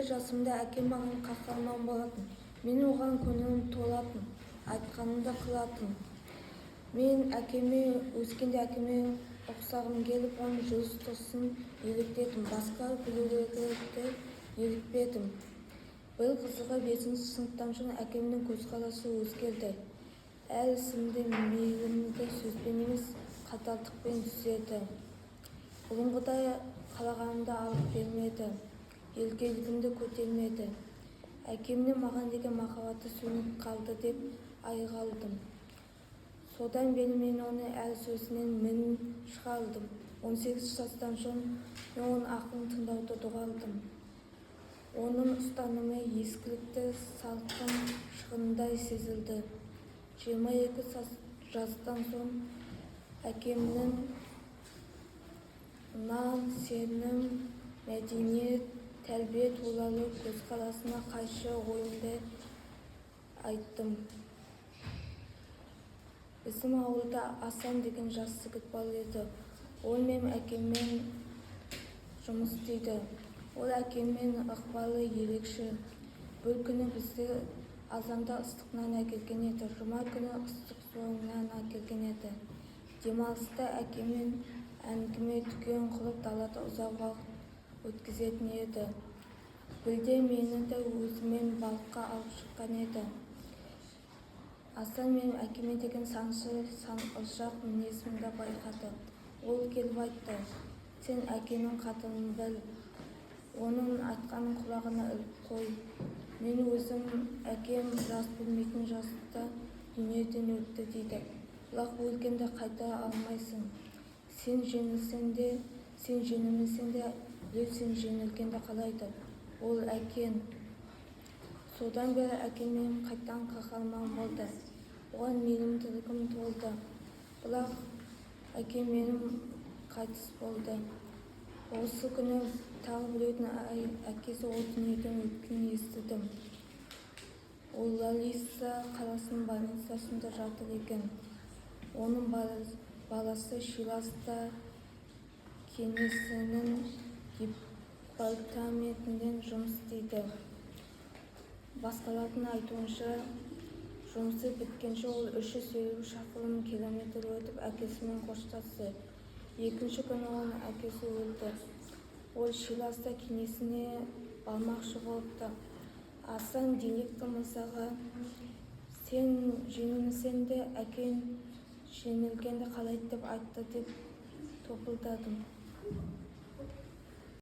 жасымда әкем маған қаһарман болатын. Мен оған көңілім толатын, айтқанымды қылатын. Мен әкеме өскенде әкеме ұқсағым келіп, оның жүріс-тұрысын еліктедім. Басқа біреулерге елікпедім. Бір қызығы 5-ші сыныптан соң әкемнің көзқарасы өзгерді. Әр ісімді мейірімді сөзбен емес, қаталдықпен түзеді. Бұрынғыдай қалағанымды алып бермеді, еркелігімді көтермеді. Әкемнің маған деген махаббаты сөніп қалды деп айғалдым. Содан бері мен оны әр сөзінен мін шығардым. 18 жастан соң мен оның ақылын тыңдауды доғардым. Оның ұстанымы ескілікті салқын шығындай сезілді. 22 жастан соң әкемнің нан, сенім, мәдениет, тәрбие туралы көзқарасына қайшы ойымды айттым. Біздің ауылда Асан деген жас жігіт бар еді. Ол мен әкеммен жұмыс істейді. Ол әкеммен ықпалы ерекше. Бір күні бізді азанда ыстық нан әкелген еді. Жұма күні ыстық суық нан әкелген еді. Демалыста әкеммен әңгіме дүкен құрып далада ұзақ уақыт өткізетін еді. Бірде мені де өзімен балыққа алып шыққан еді. Асан мен әкеме деген ыржақ мінезімді байқады. Ол келіп айтты: "Сен әкенің қатынын біл, оның айтқанын құлағына іліп қой. Мен өзім әкем жас білмейтін жаста дүниеден өтті" дейді. "Бірақ өлгенде қайта алмайсың. Сен жеңілмесең де, біреу сен жеңілгенде қалайды. Ол әкең." Содан бері әкем менің қайтадан қаһарман болды. Оған мейірімділігім толды. Бірақ әкем менің қайтыс болды. Осы күні тағы біреудің әкесі ол дүниеден өткенін естідім. Ол Лариса қаласының больницасында жатыр екен. Оның баласы Шиласта кеңесінің департаментінде жұмыс істейді. Басқалардың айтуынша, жұмысы біткенше ол 350 шақырым километр өтіп әкесімен қоштасты. Екінші күні оның әкесі өлді. Ол Шиласта кеңесіне бармақшы болыпты. Асан директор мырзаға: "Сен жеңілмесең де, әкең жеңілгенде қалайды" деп айтты деп топылдадым.